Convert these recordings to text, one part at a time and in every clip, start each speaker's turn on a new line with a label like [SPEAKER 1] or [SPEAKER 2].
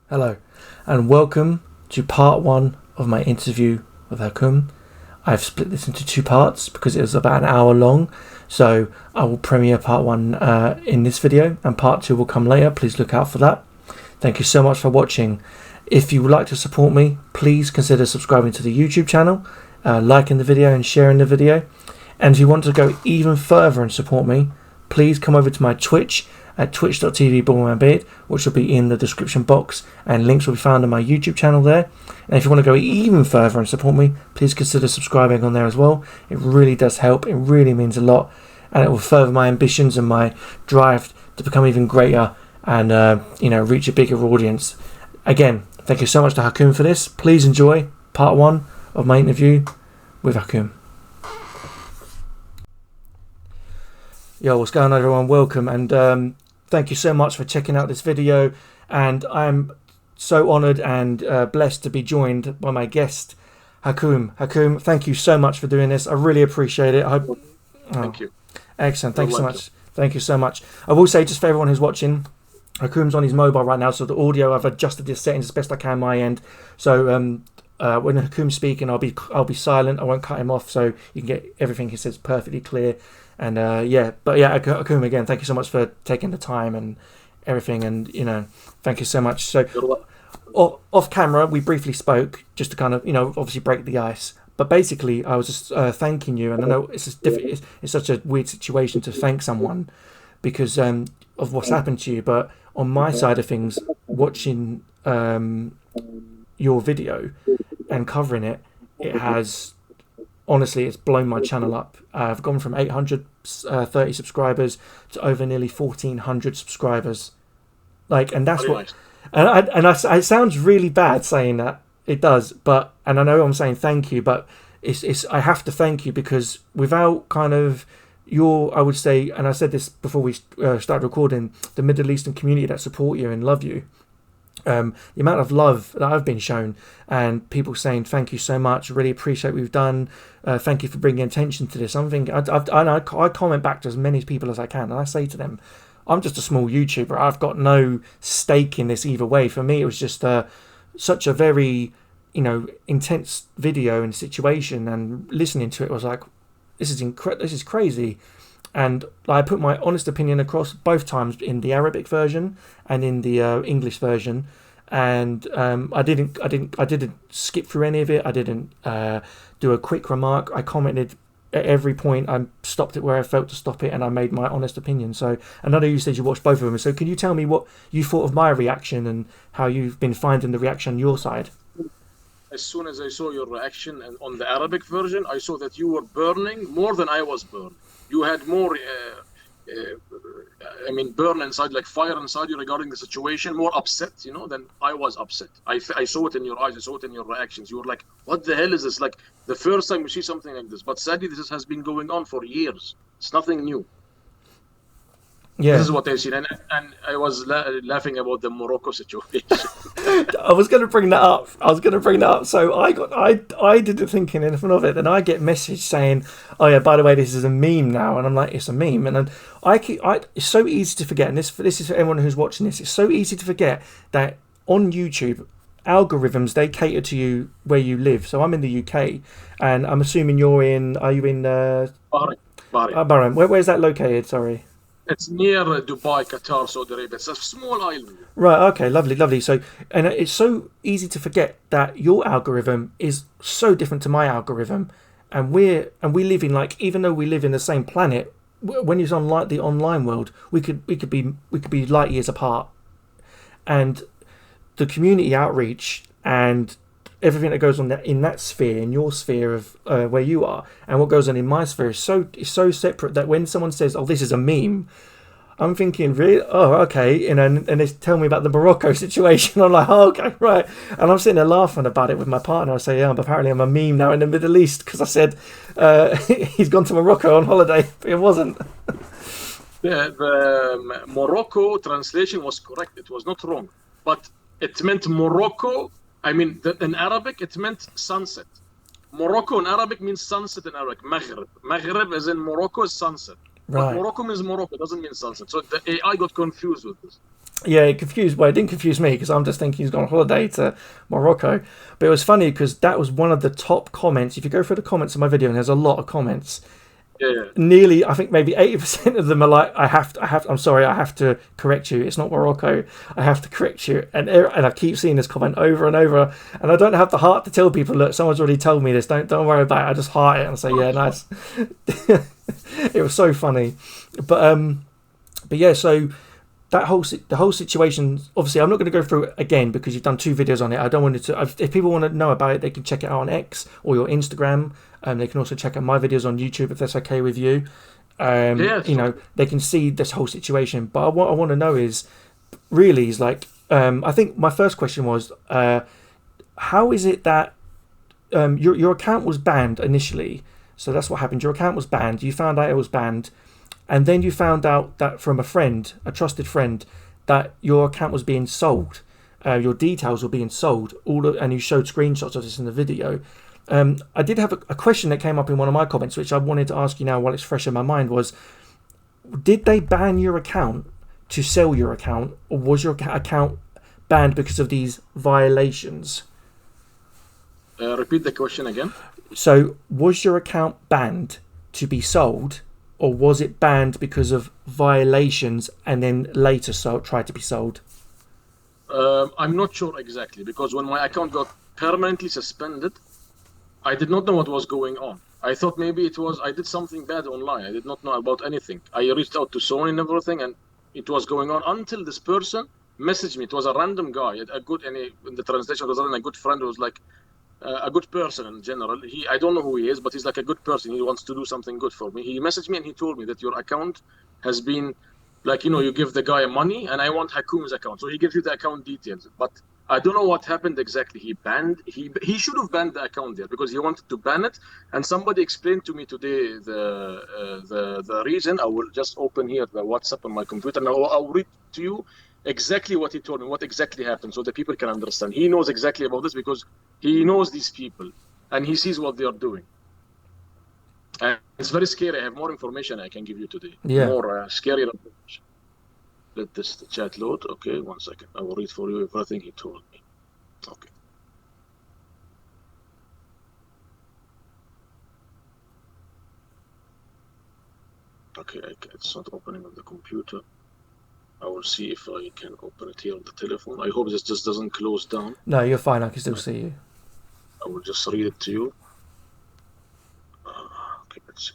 [SPEAKER 1] Hello, and welcome to part one of my interview with Hakoom. I've split this into two parts because it was about an hour long, so I will premiere part one in this video, and part two will come later. Please look out for that. Thank you so much for watching. If you would like to support me, please consider subscribing to the YouTube channel, liking the video and sharing the video. And if you want to go even further and support me, please come over to my Twitch at twitch.tv/BoyManBeard, which will be in the description box, and links will be found on my YouTube channel there. And if you want to go even further and support me, please consider subscribing on there as well. It really does help. It really means a lot, and it will further my ambitions and my drive to become even greater and reach a bigger audience. Again, thank you so much to Hakoom for this. Please enjoy part one of my interview with Hakoom. Yo, what's going on, everyone? Welcome, and thank you so much for checking out this video. And I'm so honoured and blessed to be joined by my guest, Hakoom. Hakoom, thank you so much for doing this. I really appreciate it.
[SPEAKER 2] Thank you.
[SPEAKER 1] Excellent. Thank you so much. Thank you so much. I will say, just for everyone who's watching, Hakoom's on his mobile right now, so the audio, I've adjusted the settings as best I can on my end. So when Hakoom's speaking, I'll be silent. I won't cut him off, so you can get everything he says perfectly clear. And Hakoom, again, thank you so much for taking the time and everything, and thank you so much. So off camera, we briefly spoke just to kind of obviously break the ice. But basically, I was just thanking you, and I know it's just different. It's such a weird situation to thank someone because of what's happened to you. But on my side of things, watching your video and covering it, it has. Honestly, it's blown my channel up. I've gone from 830 subscribers to over nearly 1,400 subscribers. And that's what. It sounds really bad saying that. It does, and I know I'm saying thank you, but I have to thank you because without kind of I would say, and I said this before we started recording, the Middle Eastern community that support you and love you. The amount of love that I've been shown and people saying thank you so much, really appreciate what we've done, thank you for bringing attention to this. I comment back to as many people as I can, and I say to them, I'm just a small YouTuber, I've got no stake in this either way. For me, it was just such a very intense video and situation, and listening to it was like, this is crazy. And I put my honest opinion across both times in the Arabic version and in the English version, and I didn't skip through any of it. I didn't do a quick remark. I commented at every point. I stopped it where I felt to stop it, and I made my honest opinion. So, and I know you said you watched both of them. So, can you tell me what you thought of my reaction and how you've been finding the reaction on your side?
[SPEAKER 2] As soon as I saw your reaction and on the Arabic version, I saw that you were burning more than I was burning. You had more, burn inside, like fire inside you regarding the situation, more upset, than I was upset. I saw it in your eyes, I saw it in your reactions. You were like, what the hell is this? Like, the first time you see something like this. But sadly, this has been going on for years. It's nothing new. Yeah. This is what I've seen. And I was laughing about the Morocco situation.
[SPEAKER 1] I was going to bring that up. So I did the thinking anything of it, and I get message saying, "Oh yeah, by the way, this is a meme now," and I'm like, "It's a meme." And then it's so easy to forget, and this is for everyone who's watching this. It's so easy to forget that on YouTube, algorithms, they cater to you where you live. So I'm in the UK, and I'm assuming are you in
[SPEAKER 2] Bahrain?
[SPEAKER 1] Bahrain. Where's that located? Sorry.
[SPEAKER 2] It's near Dubai, Qatar, Saudi Arabia. It's a small island.
[SPEAKER 1] Right, okay, lovely. So, and it's so easy to forget that your algorithm is so different to my algorithm, and we live in, like, even though we live in the same planet, when it's on like the online world, we could be light years apart. And the community outreach and everything that goes on in that sphere, in your sphere of where you are, and what goes on in my sphere is so separate that when someone says, "Oh, this is a meme," I'm thinking, really? Oh, okay. And they tell me about the Morocco situation. I'm like, oh, okay, right. And I'm sitting there laughing about it with my partner. I say, yeah, but apparently I'm a meme now in the Middle East because I said he's gone to Morocco on holiday. It wasn't.
[SPEAKER 2] The Morocco translation was correct. It was not wrong. But it meant Morocco. I mean, in Arabic, it meant sunset. Morocco in Arabic means sunset in Arabic. Maghrib. Maghrib is in Morocco is sunset. Right. But Morocco means Morocco. It doesn't mean sunset. So the AI got confused with this.
[SPEAKER 1] Yeah, it confused. Well, it didn't confuse me because I'm just thinking he's gone on holiday to Morocco. But it was funny because that was one of the top comments. If you go through the comments of my video, and there's a lot of comments.
[SPEAKER 2] Yeah, yeah.
[SPEAKER 1] Nearly, I think maybe 80% of them are like, I'm sorry, I have to correct you. It's not Morocco. I have to correct you. And I keep seeing this comment over and over. And I don't have the heart to tell people, look, someone's already told me this. Don't worry about it. I just heart it and say, yeah, nice. It was so funny. But yeah, so the whole situation, obviously I'm not going to go through it again because you've done 2 videos on it. I don't want it to, if people want to know about it, they can check it out on X or your Instagram. They can also check out my videos on YouTube if that's okay with you. You know, they can see this whole situation. But what I want to know is like, I think my first question was, how is it that your account was banned initially? So that's what happened. Your account was banned. You found out it was banned. And then you found out that from a friend, a trusted friend, that your account was being sold. Your details were being sold. And you showed screenshots of this in the video. I did have a question that came up in one of my comments, which I wanted to ask you now while it's fresh in my mind, was, did they ban your account to sell your account, or was your account banned because of these violations?
[SPEAKER 2] Repeat the question again.
[SPEAKER 1] So, was your account banned to be sold, or was it banned because of violations and then later tried to be sold?
[SPEAKER 2] I'm not sure exactly, because when my account got permanently suspended, I did not know what was going on. I thought maybe I did something bad online. I did not know about anything. I reached out to Sony and everything, and it was going on until this person messaged me. It was a random guy, in the translation was a good friend who was like, a good person in general. I don't know who he is, but he's like a good person. He wants to do something good for me. He messaged me and he told me that your account has been, like, you give the guy money and I want Hakoom's account. So he gives you the account details. But I don't know what happened exactly. He should have banned the account there because he wanted to ban it. And somebody explained to me today the reason. I will just open here the WhatsApp on my computer and I'll read to you exactly what he told me, what exactly happened, so the people can understand. He knows exactly about this because he knows these people and he sees what they are doing. And it's very scary. I have more information I can give you today.
[SPEAKER 1] Yeah.
[SPEAKER 2] More scary information. Let this chat load. Okay, 1 second. I will read for you everything he told me. Okay. Okay, it's not opening on the computer. I will see if I can open it here on the telephone. I hope this just doesn't close down.
[SPEAKER 1] No, you're fine. I can still see you.
[SPEAKER 2] I will just read it to you. Okay, let's see.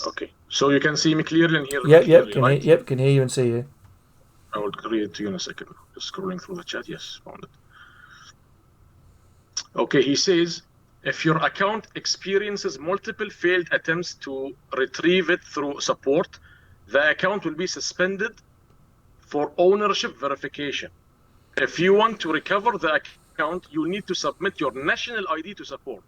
[SPEAKER 2] Okay, so you can see me clearly and hear me clearly,
[SPEAKER 1] Yep, can hear you and see you.
[SPEAKER 2] I will read it to you in a second. Just scrolling through the chat. Yes, found it. Okay, he says, if your account experiences multiple failed attempts to retrieve it through support, the account will be suspended for ownership verification. If you want to recover the account, you need to submit your national ID to support.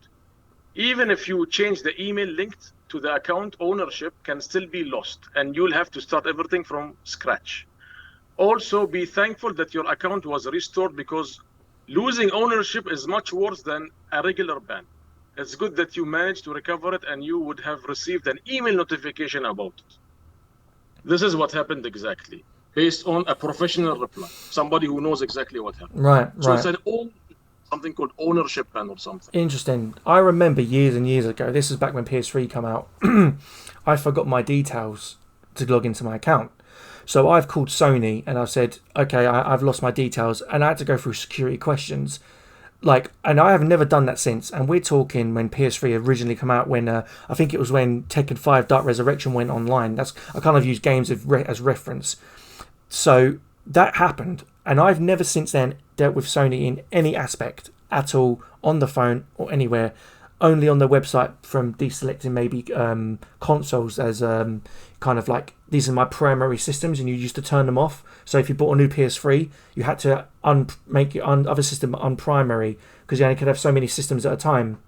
[SPEAKER 2] Even if you change the email linked to the account, ownership can still be lost and you'll have to start everything from scratch. Also, be thankful that your account was restored because losing ownership is much worse than a regular ban. It's good that you managed to recover it and you would have received an email notification about it. This is what happened exactly, based on a professional reply, somebody who knows exactly what happened.
[SPEAKER 1] Right.
[SPEAKER 2] So it's something called ownership ban or something.
[SPEAKER 1] Interesting. I remember years and years ago, this is back when PS3 came out, I forgot my details to log into my account. So I've called Sony and I've said, okay, I've lost my details, and I had to go through security questions. And I have never done that since. And we're talking when PS3 originally came out, when I think it was when Tekken 5 Dark Resurrection went online. I kind of use games as reference. So that happened, and I've never since then dealt with Sony in any aspect at all, on the phone or anywhere. Only on the website from deselecting maybe consoles as kind of like, these are my primary systems, and you used to turn them off. So if you bought a new PS3, you had to make your other system unprimary because you only could have so many systems at a time.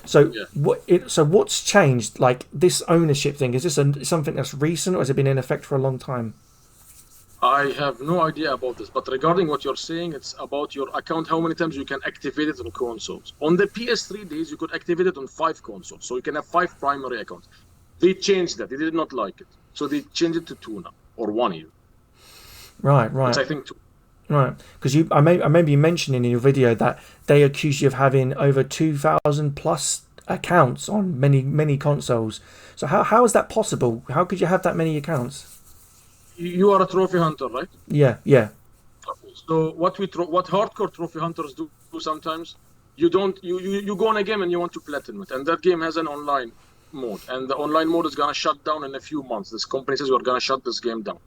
[SPEAKER 1] So what's changed? Like, this ownership thing, is this something that's recent, or has it been in effect for a long time?
[SPEAKER 2] I have no idea about this, but regarding what you're saying, it's about your account, how many times you can activate it on consoles. On the PS3 days, you could activate it on 5 consoles, so you can have 5 primary accounts. They changed that. They did not like it. So they changed it to 2 now, or 1 even.
[SPEAKER 1] Right.
[SPEAKER 2] It's, I think, 2.
[SPEAKER 1] Right, because I remember you mentioning in your video that they accused you of having over 2,000 plus accounts on many consoles. So how is that possible? How could you have that many accounts?
[SPEAKER 2] You are a trophy hunter, right?
[SPEAKER 1] Yeah.
[SPEAKER 2] So what hardcore trophy hunters do sometimes, you go on a game and you want to platinum it, and that game has an online mode, and the online mode is gonna shut down in a few months. This company says we're gonna shut this game down,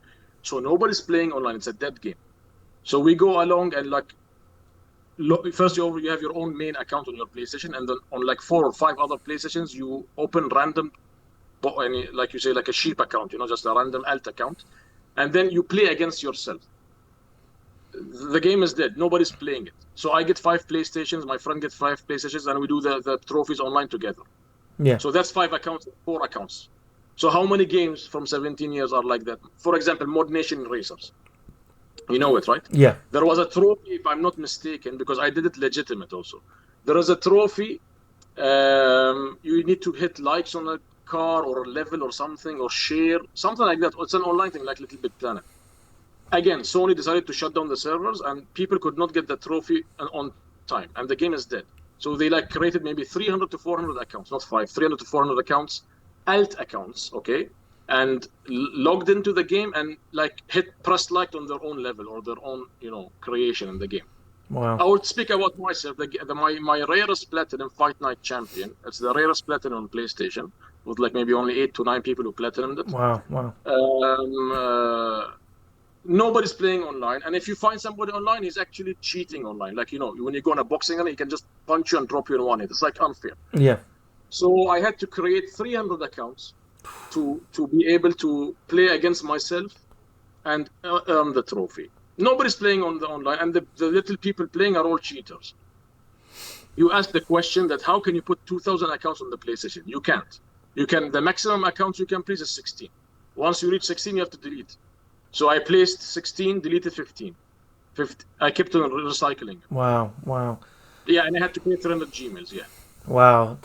[SPEAKER 2] so nobody's playing online. It's a dead game. So we go along and first you have your own main account on your PlayStation, and then on like 4 or 5 other PlayStations you open random, like you say, like a sheep account, just a random alt account, and then you play against yourself. The game is dead. Nobody's playing it. So I get 5 PlayStations, my friend gets 5 PlayStations, and we do the trophies online together.
[SPEAKER 1] Yeah.
[SPEAKER 2] So that's 5 accounts, 4 accounts. So how many games from 17 years are like that? For example, Mod Nation Racers. You know it, right?
[SPEAKER 1] Yeah.
[SPEAKER 2] There was a trophy, if I'm not mistaken, because I did it legitimate also. There is a trophy. You need to hit likes on a car or a level or something, or share, something like that. It's an online thing, like Little Big Planet. Again, Sony decided to shut down the servers, and people could not get the trophy on time, and the game is dead. So they created maybe 300 to 400 accounts, not 5, 300 to 400 accounts, alt accounts, okay? And logged into the game and pressed like on their own level or their own creation in the game.
[SPEAKER 1] Wow.
[SPEAKER 2] I would speak about myself. My rarest platinum Fight Night champion. It's the rarest platinum on PlayStation, with maybe only 8 to 9 people who platinumed it.
[SPEAKER 1] Wow.
[SPEAKER 2] Nobody's playing online, and if you find somebody online, he's actually cheating online. When you go on a boxing arena, he can just punch you and drop you in 1 hit. It's unfair.
[SPEAKER 1] Yeah.
[SPEAKER 2] So I had to create 300 accounts to be able to play against myself and earn the trophy. Nobody's playing on the online, and the little people playing are all cheaters. You ask the question that how can you put 2,000 accounts on the PlayStation? You can't. The maximum accounts you can place is 16. Once you reach 16, you have to delete. So I placed 16, deleted 15. I kept on recycling.
[SPEAKER 1] Wow.
[SPEAKER 2] Yeah, and I had to pay 300 Gmails. Yeah.
[SPEAKER 1] Wow.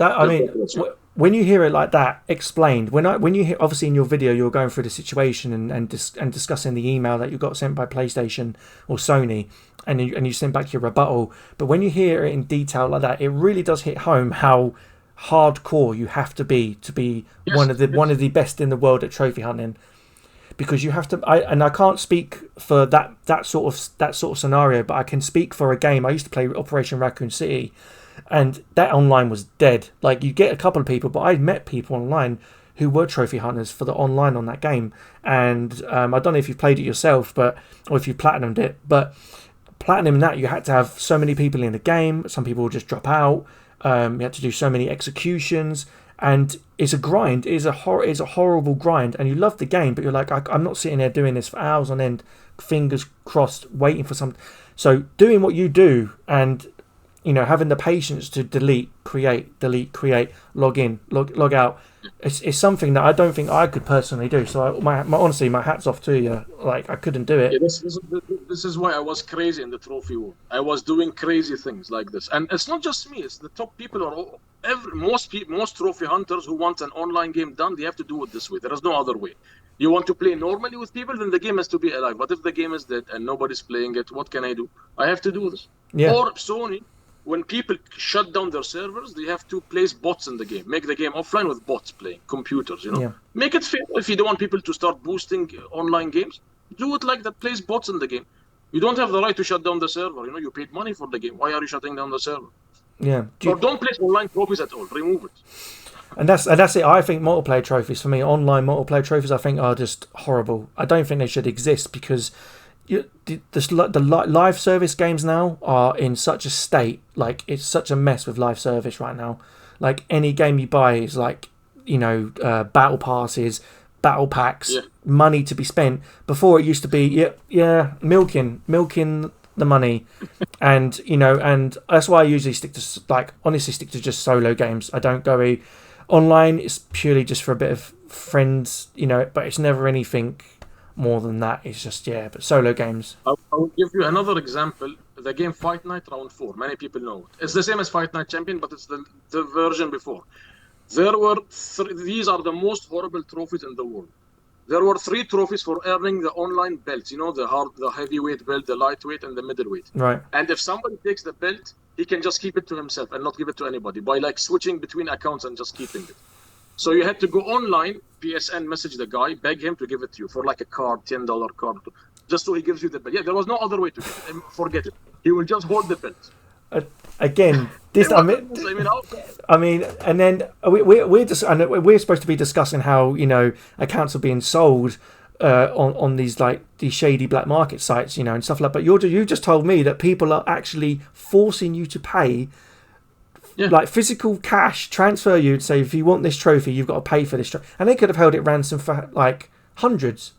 [SPEAKER 1] When you hear it like that explained, when you hear, obviously in your video you're going through the situation and discussing the email that you got sent by PlayStation or Sony, and you send back your rebuttal. But when you hear it in detail like that, it really does hit home how hardcore you have to be
[SPEAKER 2] Yes,
[SPEAKER 1] one of the best in the world at trophy hunting. Because you have to, I can't speak for that sort of scenario, but I can speak for a game. I used to play Operation Raccoon City, and that online was dead. You get a couple of people, but I met people online who were trophy hunters for the online on that game. And I don't know if you've played it yourself, or if you've platinumed it, but platinum that you had to have so many people in the game. Some people would just drop out. You had to do so many executions. And it's a grind. It's a horrible grind. And you love the game, but you're like, I'm not sitting there doing this for hours on end, fingers crossed, waiting for something. So doing what you do, and having the patience to delete, create, log in, log out. It's something that I don't think I could personally do. So honestly, my hat's off to you. I couldn't do it.
[SPEAKER 2] Yeah, this is why I was crazy in the trophy war. I was doing crazy things like this, and it's not just me. It's the top people most trophy hunters who want an online game done. They have to do it this way. There is no other way. You want to play normally with people, then the game has to be alive. But if the game is dead and nobody's playing it, what can I do? I have to do this.
[SPEAKER 1] Yeah.
[SPEAKER 2] Or Sony, when people shut down their servers, they have to place bots in the game. Make the game offline with bots playing, computers,
[SPEAKER 1] Yeah.
[SPEAKER 2] Make it fair. If you don't want people to start boosting online games, do it like that, place bots in the game. You don't have the right to shut down the server. You paid money for the game. Why are you shutting down the server?
[SPEAKER 1] Yeah.
[SPEAKER 2] Or don't place online trophies at all. Remove it.
[SPEAKER 1] And that's it. I think multiplayer trophies, for me, online multiplayer trophies, I think are just horrible. I don't think they should exist, because the live service games now are in such a state, it's such a mess with live service right now. Any game you buy is battle passes, battle packs, money to be spent. Before it used to be milking the money, and and that's why I usually stick to just solo games. I don't go online. It's purely just for a bit of friends, but it's never anything more than that. It's just but solo games.
[SPEAKER 2] I will give you another example. The game Fight Night Round 4. Many people know it. It's the same as Fight Night Champion, but it's the version before. There were these are the most horrible trophies in the world. There were 3 trophies for earning the online belts. You know, the heavyweight belt, the lightweight, and the middleweight.
[SPEAKER 1] Right.
[SPEAKER 2] And if somebody takes the belt, he can just keep it to himself and not give it to anybody by like switching between accounts and just keeping it. So you had to go online, PSN, message the guy, beg him to give it to you for like a card, $10 card, just so he gives you the belt. Yeah, there was no other way to get it. Forget it. He will just hold the belt.
[SPEAKER 1] Again, this I mean, and then we're just, and we're supposed to be discussing how, you know, accounts are being sold on these like these shady black market sites, you know, and stuff like. But you just told me that people are actually forcing you to pay. Yeah. Like physical cash, transfer you and say, if you want this trophy, you've got to pay for this trophy. And they could have held it ransom for like hundreds.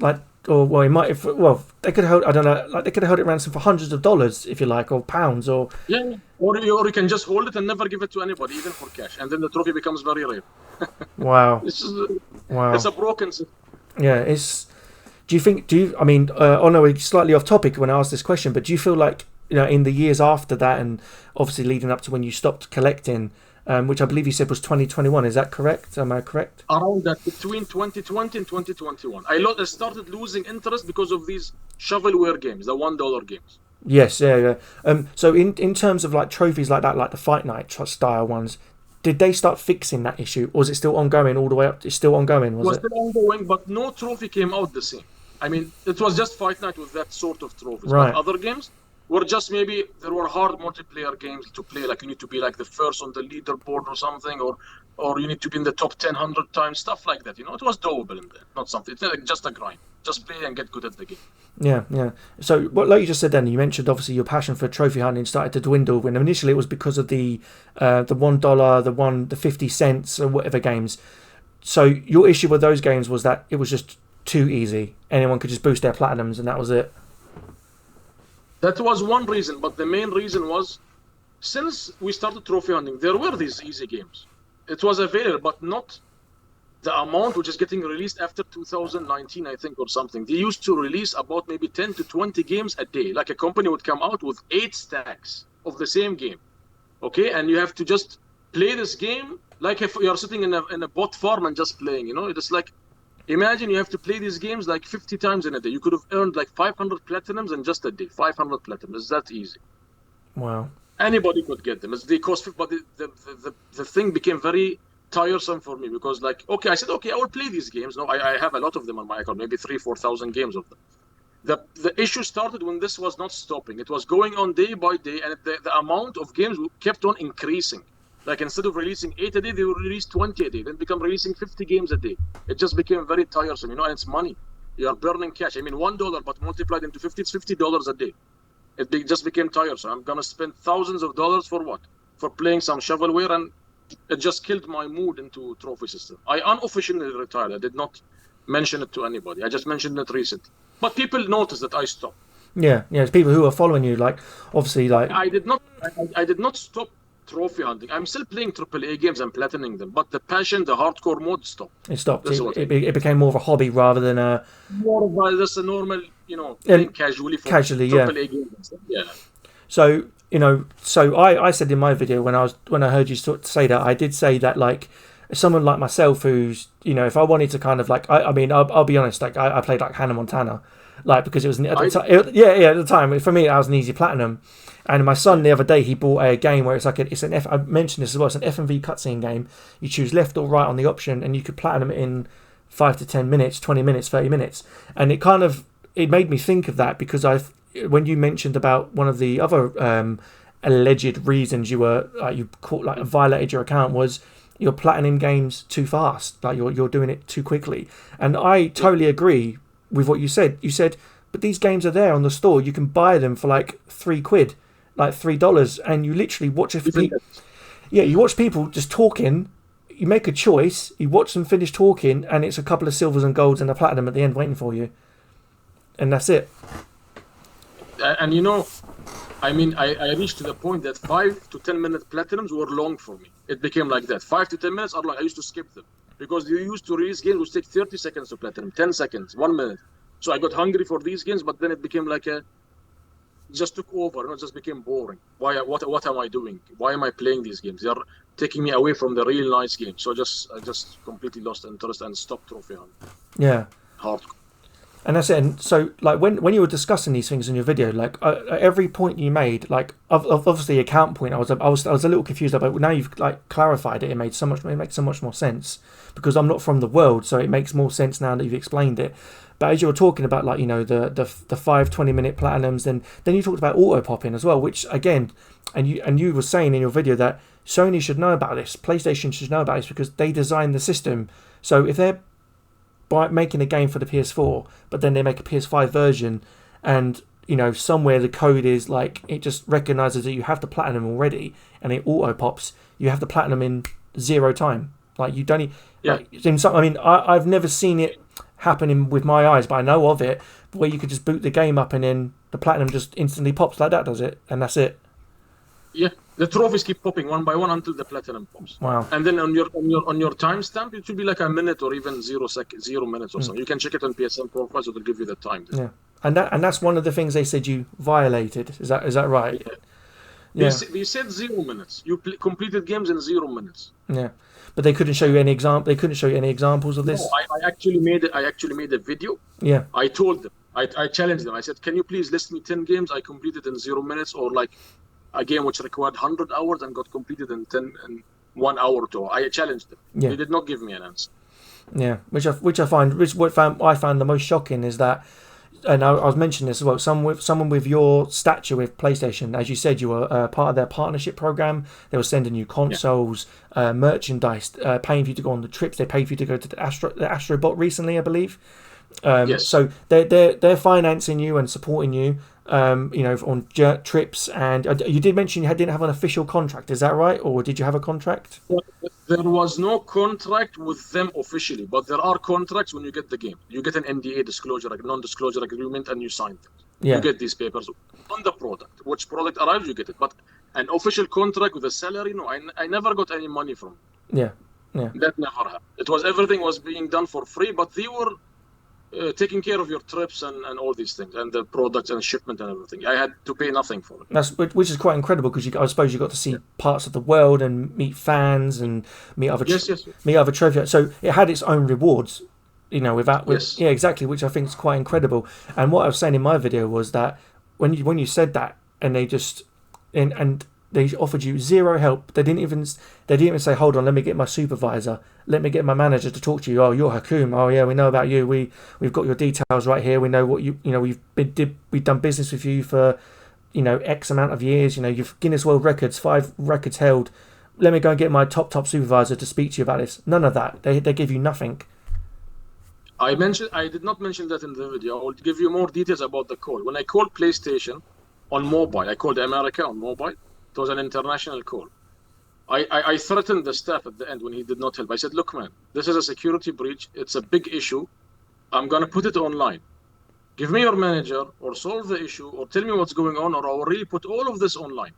[SPEAKER 1] Like, or well, it might have, well, they could have held, I don't know, like they could have held it ransom for hundreds of dollars, if you like, or pounds, or
[SPEAKER 2] yeah, or you can just hold it and never give it to anybody, even for cash, and then the trophy becomes very rare.
[SPEAKER 1] Wow.
[SPEAKER 2] Wow. It's a broken system.
[SPEAKER 1] Yeah, it's. I mean, I know we're slightly off topic when I asked this question, but do you feel like, you know, in the years after that, and obviously leading up to when you stopped collecting, which I believe you said was 2021, is that correct? Am I correct?
[SPEAKER 2] Around that, between 2020 and 2021. I started losing interest because of these shovelware games, the $1 games.
[SPEAKER 1] Yes, yeah. So in terms of like trophies like that, like the Fight Night style ones, did they start fixing that issue, or is it still ongoing all the way up? It's still ongoing,
[SPEAKER 2] it was still ongoing, but no trophy came out the same. I mean, it was just Fight Night with that sort of trophies.
[SPEAKER 1] Right.
[SPEAKER 2] But other games were just, maybe there were hard multiplayer games to play, like you need to be like the first on the leaderboard or something, or you need to be in the top 100 times, stuff like that. You know, it was doable in there, not something. It's like just a grind. Just play and get good at the game.
[SPEAKER 1] Yeah. So, like you just said, then you mentioned obviously your passion for trophy hunting started to dwindle. When initially it was because of the $1, the 50 cents or whatever games. So your issue with those games was that it was just too easy. Anyone could just boost their platinums, and that was it.
[SPEAKER 2] That was one reason, but the main reason was, since we started trophy hunting, there were these easy games. It was available, but not the amount which is getting released after 2019, I think, or something. They used to release about maybe 10 to 20 games a day. Like a company would come out with 8 stacks of the same game. Okay, and you have to just play this game like if you're sitting in a bot farm and just playing, you know? It's like, imagine you have to play these games like 50 times in a day. You could have earned like 500 platinums in just a day. 500 platinums. It's that easy.
[SPEAKER 1] Wow.
[SPEAKER 2] Anybody could get them. They cost, but the thing became very tiresome for me, because like, okay, I said, okay, I will play these games. No, I have a lot of them on my account, maybe 3,000-4,000 games of them. The issue started when this was not stopping. It was going on day by day, and the amount of games kept on increasing. Like, instead of releasing 8 a day, they would release 20 a day, then become releasing 50 games a day. It just became very tiresome, you know, and it's money. You are burning cash. I mean, $1, but multiplied into 50, it's $50 a day. It just became tiresome. I'm going to spend thousands of dollars for what? For playing some shovelware, and it just killed my mood into trophy system. I unofficially retired. I did not mention it to anybody. I just mentioned it recently. But people noticed that I stopped.
[SPEAKER 1] Yeah, it's people who are following you, like, obviously, like...
[SPEAKER 2] I did not stop trophy hunting. I'm still playing AAA games and platining them, but the passion, the hardcore mode stopped.
[SPEAKER 1] It stopped. It became more of a hobby rather than a...
[SPEAKER 2] More of just a normal, you know, playing casually for AAA games and stuff. Yeah.
[SPEAKER 1] So, you know, I said in my video when I heard you say that, I did say that, like, someone like myself who's, you know, if I wanted to kind of like, I mean, I'll be honest, like I played like Hannah Montana, like, because it was at the time for me, I was an easy platinum. And my son the other day, he bought a game where it's like I mentioned this as well, it's an FMV cutscene game. You choose left or right on the option, and you could platinum it in 5 to 10 minutes, 20 minutes, 30 minutes. And it made me think of that, because when you mentioned about one of the other alleged reasons you violated your account was you're platinum games too fast, like you're doing it too quickly. And I totally agree with what you said. You said, but these games are there on the store. You can buy them for like £3, like $3, and you literally watch you watch people just talking. You make a choice, you watch them finish talking, and it's a couple of silvers and golds and a platinum at the end waiting for you, and that's it.
[SPEAKER 2] And you know, I mean, I reached to the point that 5 to 10 minute platinums were long for me. It became like that. 5 to 10 minutes are long. I used to skip them, because you used to release games which take 30 seconds to platinum, 10 seconds, 1 minute. So I got hungry for these games, but then it became like just took over, and it just became boring. What am I doing? Why am I playing these games? taking me away from the real nice game. So I just completely lost interest and stopped trophy hunting.
[SPEAKER 1] Yeah.
[SPEAKER 2] Hard.
[SPEAKER 1] And that's it. And so, like, when you were discussing these things in your video, like, at every point you made, like, obviously account point, I was a little confused about. But now you've like clarified it. It makes so much more sense because I'm not from the world, so it makes more sense now that you've explained it. But as you were talking about, like, you know, the 5 20-minute platinums, then you talked about auto popping as well, which again, and you were saying in your video that Sony should know about this, PlayStation should know about this because they designed the system. So if they're by making a game for the PS4, but then they make a PS5 version, and you know somewhere the code is like it just recognizes that you have the platinum already, and it auto pops. You have the platinum in 0 time. Like you don't. Like, in some, I mean, I've never seen it happening with my eyes, but I know of it where you could just boot the game up and then the platinum just instantly pops like that, does it? And that's it.
[SPEAKER 2] Yeah, the trophies keep popping one by one until the platinum pops.
[SPEAKER 1] Wow!
[SPEAKER 2] And then on your timestamp, it should be like a minute or even 0 minutes or something. You can check it on PSN profiles; it will give you the time.
[SPEAKER 1] Yeah, and that's one of the things they said you violated. Is that right?
[SPEAKER 2] Yeah. They said 0 minutes. You completed games in 0 minutes.
[SPEAKER 1] Yeah, but they couldn't show you any example. They couldn't show you any examples of this.
[SPEAKER 2] No, I actually made a video.
[SPEAKER 1] Yeah.
[SPEAKER 2] I told them. I challenged them. I said, "Can you please list me 10 games I completed in 0 minutes, or like a game which required 100 hours and got completed in 1 hour or 2?" I challenged them.
[SPEAKER 1] Yeah.
[SPEAKER 2] They did not give me an answer.
[SPEAKER 1] Yeah, what I found the most shocking is that, and I was mentioning this as well. Someone with your stature with PlayStation, as you said, you were part of their partnership program. They were sending you consoles, merchandise, paying for you to go on the trips. They paid for you to go to the Astrobot recently, I believe.
[SPEAKER 2] Yes.
[SPEAKER 1] So they're financing you and supporting you. You know, on trips, and you did mention you didn't have an official contract. Is that right, or did you have a contract?
[SPEAKER 2] There was no contract with them officially, but there are contracts when you get the game. You get an NDA disclosure, like non-disclosure agreement, and you sign them.
[SPEAKER 1] Yeah.
[SPEAKER 2] You get these papers on the product. Which product arrives, you get it. But an official contract with a salary, no, I never got any money from them.
[SPEAKER 1] Yeah.
[SPEAKER 2] That never happened. Everything was being done for free, but they were taking care of your trips and all these things, and the products and shipment and everything. I had to pay nothing for it.
[SPEAKER 1] Which is quite incredible because I suppose you got to see parts of the world and meet fans and meet other meet other trophy. So it had its own rewards, you know. Yeah, exactly. Which I think is quite incredible. And what I was saying in my video was that when you said that, and they just and they offered you zero help. They didn't even say, "Hold on, let me get my supervisor. Let me get my manager to talk to you." "Oh, you're Hakoom. Oh, yeah, we know about you. We've got your details right here. We know what you know. We've done business with you for, you know, X amount of years. You know, you've Guinness World Records, 5 records held. Let me go and get my top supervisor to speak to you about this." None of that. They give you nothing.
[SPEAKER 2] I did not mention that in the video. I will give you more details about the call. When I called PlayStation on mobile, I called America on mobile. It was an international call. I threatened the staff at the end when he did not help. I said, "Look, man, this is a security breach. It's a big issue. I'm going to put it online. Give me your manager or solve the issue or tell me what's going on, or I will really put all of this online.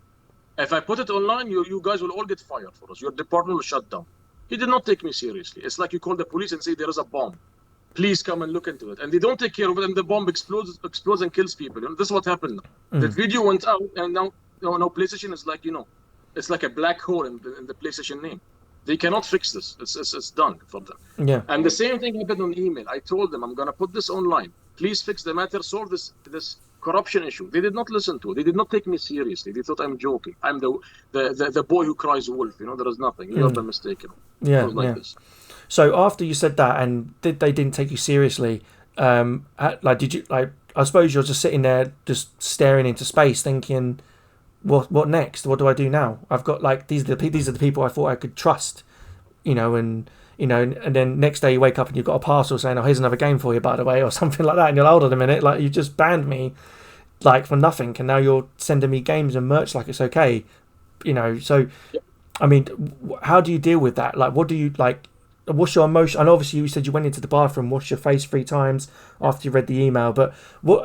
[SPEAKER 2] If I put it online, you guys will all get fired for us. Your department will shut down." He did not take me seriously. It's like you call the police and say there is a bomb. Please come and look into it. And they don't take care of it, and the bomb explodes and kills people. You know, this is what happened. The video went out, and now PlayStation is like, you know, it's like a black hole in the PlayStation name. They cannot fix this. It's done for them.
[SPEAKER 1] Yeah.
[SPEAKER 2] And the same thing happened on email. I told them, "I'm going to put this online. Please fix the matter. Solve this corruption issue." They did not listen to it. They did not take me seriously. They thought I'm joking. I'm the boy who cries wolf. You know, there is nothing. You're the mistaken.
[SPEAKER 1] Yeah.
[SPEAKER 2] It was like this.
[SPEAKER 1] So after you said that, and they didn't take you seriously, did you like? I suppose you're just sitting there, just staring into space, thinking, "What next? What do I do now? I've got like these are the people I thought I could trust, you know, and then next day you wake up and you've got a parcel saying, 'Oh, here's another game for you, by the way,' or something like that, and you're like, 'Hold on a minute, like you just banned me, like for nothing, and now you're sending me games and merch like it's okay, you know." So, I mean, how do you deal with that? Like, what do you like? What's your emotion? And obviously, you said you went into the bathroom, washed your face 3 times after you read the email. But what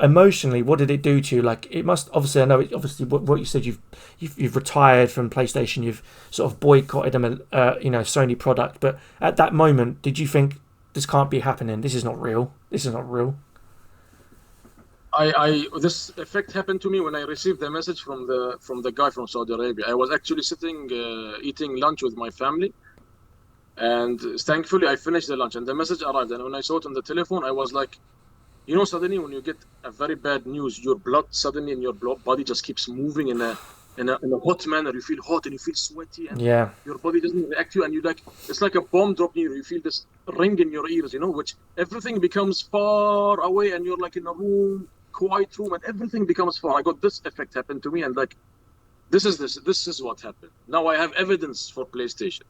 [SPEAKER 1] did it do to you? Like, it must obviously. I know obviously what you said. You've retired from PlayStation. You've sort of boycotted them, Sony product. But at that moment, did you think this can't be happening? This is not real. This is not real.
[SPEAKER 2] This effect happened to me when I received the message from the guy from Saudi Arabia. I was actually sitting eating lunch with my family, and thankfully I finished the lunch and the message arrived. And when I saw it on the telephone, I was like, suddenly when you get a very bad news, your blood suddenly in your body just keeps moving in a hot manner. You feel hot and you feel sweaty, and
[SPEAKER 1] Yeah.
[SPEAKER 2] your body doesn't react to you, and you like it's like a bomb dropping you. You feel this ring in your ears, which everything becomes far away, and you're like in a room, quiet room, and everything becomes far. I got this effect happen to me, and like this is what happened. Now I have evidence for PlayStation.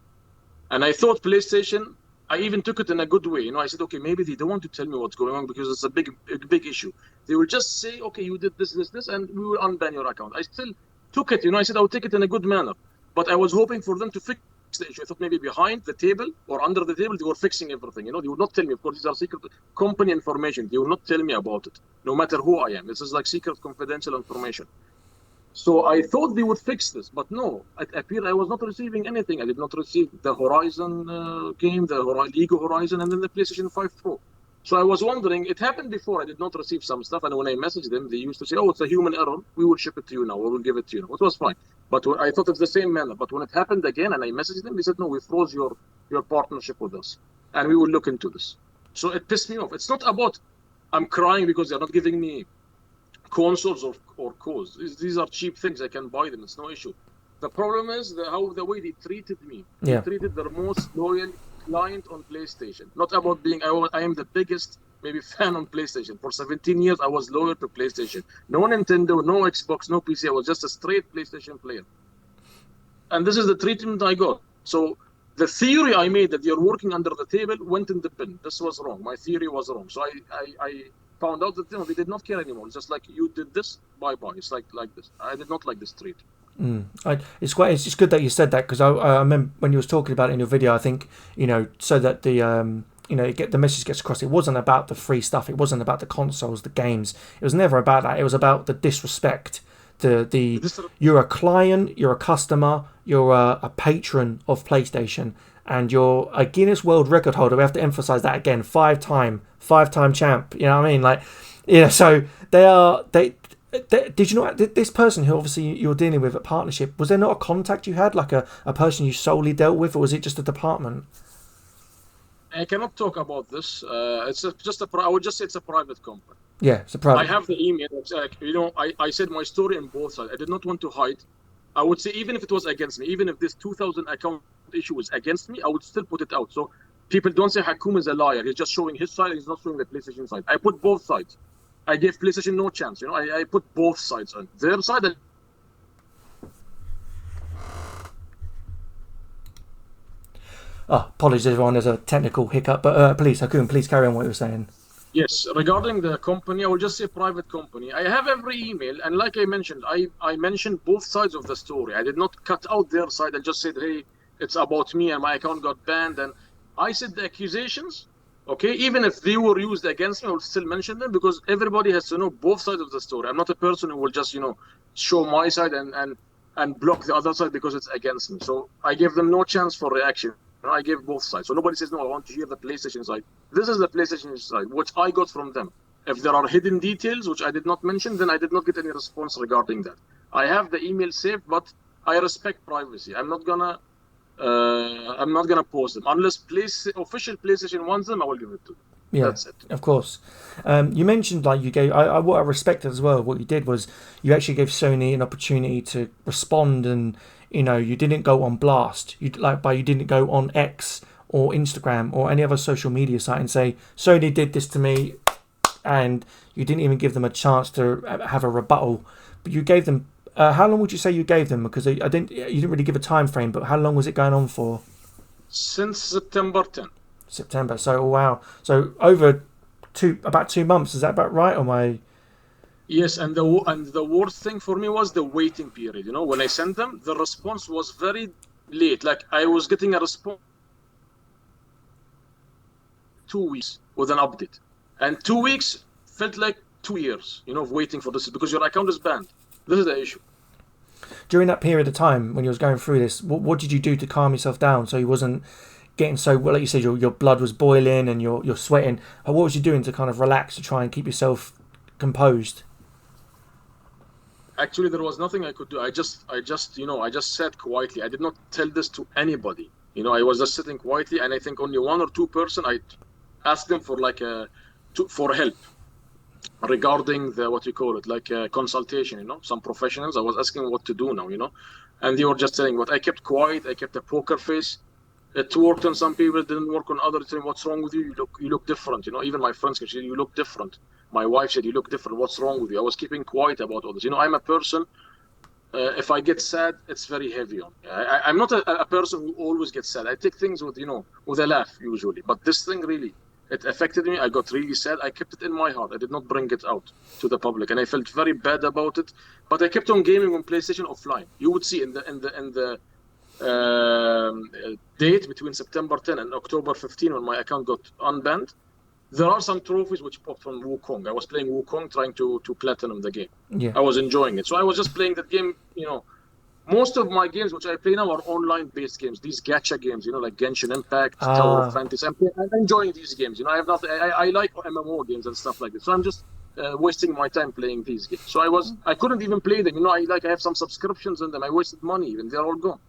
[SPEAKER 2] And I thought PlayStation, I even took it in a good way. I said, okay, maybe they don't want to tell me what's going on because it's a big issue. They will just say, okay, you did this, and we will unban your account. I still took it, I said I would take it in a good manner. But I was hoping for them to fix the issue. I thought maybe behind the table or under the table, they were fixing everything. They would not tell me. Of course, these are secret company information. They will not tell me about it, no matter who I am. This is like secret confidential information. So I thought they would fix this, but no, it appeared I was not receiving anything. I did not receive the Horizon game, the League of Horizon, and then the PlayStation 5 Pro. So I was wondering, it happened before, I did not receive some stuff, and when I messaged them, they used to say, oh, it's a human error, we will ship it to you now, or we'll give it to you now. It was fine. But I thought it's the same manner. But when it happened again, and I messaged them, they said, no, we froze your partnership with us, and we will look into this. So it pissed me off. It's not about I'm crying because they're not giving me consoles or cores. These are cheap things. I can buy them. It's no issue. The problem is the way they treated me.
[SPEAKER 1] Yeah.
[SPEAKER 2] They treated their most loyal client on PlayStation. Not about being. I am the biggest maybe fan on PlayStation. For 17 years, I was loyal to PlayStation. No Nintendo, no Xbox, no PC. I was just a straight PlayStation player. And this is the treatment I got. So the theory I made that you're working under the table went in the bin. This was wrong. My theory was wrong. So I found out that they did not care anymore. It's just like you did this, bye. It's like this. I did not like this treat.
[SPEAKER 1] It's good that you said that, because I remember when you was talking about it in your video. I think so that the the message gets across. It wasn't about the free stuff. It wasn't about the consoles, the games. It was never about that. It was about the disrespect. You're a client, you're a customer, you're a patron of PlayStation, and you're a Guinness World Record holder. We have to emphasize that again. Five-time champ. You know what I mean? So they did you know this person who obviously you're dealing with at partnership, was there not a contact you had, like a person you solely dealt with, or was it just a department?
[SPEAKER 2] I cannot talk about this. I would just say it's a private company.
[SPEAKER 1] Yeah, it's a private.
[SPEAKER 2] I have the email. It's like, I said my story on both sides. I did not want to hide. I would say even if it was against me, even if this 2,000 account issue was against me, I would still put it out. So people don't say Hakoom is a liar. He's just showing his side. He's not showing the PlayStation side. I put both sides. I gave PlayStation no chance. I put both sides on their side.
[SPEAKER 1] Apologies everyone, there's a technical hiccup, but please Hakoom, please carry on what you were saying.
[SPEAKER 2] Yes, regarding the company, I will just say private company. I have every email, and like I mentioned, I mentioned both sides of the story. I did not cut out their side and just said, hey, it's about me and my account got banned. And I said the accusations, okay, even if they were used against me, I will still mention them, because everybody has to know both sides of the story. I'm not a person who will just, show my side and block the other side because it's against me. So I gave them no chance for reaction. I gave both sides. So nobody says, no, I want to hear the PlayStation side. This is the PlayStation side, which I got from them. If there are hidden details, which I did not mention, then I did not get any response regarding that. I have the email saved, but I respect privacy. I'm not gonna post them. Unless official PlayStation wants them, I will give it to them. Yeah, that's it.
[SPEAKER 1] Of course. You mentioned you gave. What I respected as well. What you did was you actually gave Sony an opportunity to respond, and you didn't go on blast. You didn't go on X or Instagram or any other social media site and say Sony did this to me, and you didn't even give them a chance to have a rebuttal. But you gave them. How long would you say you gave them? Because you didn't really give a time frame. But how long was it going on for?
[SPEAKER 2] Since September 10.
[SPEAKER 1] September. So wow. So over about 2 months. Is that about right? Or am I?
[SPEAKER 2] Yes, and the worst thing for me was the waiting period. When I sent them, the response was very late. Like I was getting a response 2 weeks with an update, and 2 weeks felt like 2 years. Of waiting for this, because your account is banned. This is the issue.
[SPEAKER 1] During that period of time when you was going through this, what did you do to calm yourself down so you wasn't getting so, well, like you said, your blood was boiling and you're sweating? What was you doing to kind of relax, to try and keep yourself composed?
[SPEAKER 2] Actually, there was nothing I could do. I just, I just sat quietly. I did not tell this to anybody. I was just sitting quietly, and I think only one or two person I asked them for for help regarding the what you call it, like a consultation. Some professionals. I was asking what to do now. And they were just saying what. I kept quiet. I kept a poker face. It worked on some people, it didn't work on others. Saying, what's wrong with you? You look different. Even my friends said, you look different. My wife said, you look different. What's wrong with you? I was keeping quiet about all this. I'm a person. If I get sad, it's very heavy on me. I'm not a person who always gets sad. I take things with with a laugh usually. But this thing really, it affected me. I got really sad. I kept it in my heart. I did not bring it out to the public, and I felt very bad about it. But I kept on gaming on PlayStation offline. You would see in the date between September 10 and October 15 when my account got unbanned, there are some trophies which popped from Wukong. I was playing Wukong, trying to platinum the game.
[SPEAKER 1] Yeah.
[SPEAKER 2] I was enjoying it. So I was just playing that game. Most of my games which I play now are online-based games. These gacha games, like Genshin Impact, Tower of Fantasy. I'm enjoying these games. I have nothing. I like MMO games and stuff like this. So I'm just wasting my time playing these games. So I couldn't even play them. I have some subscriptions in them. I wasted money, even they're all gone.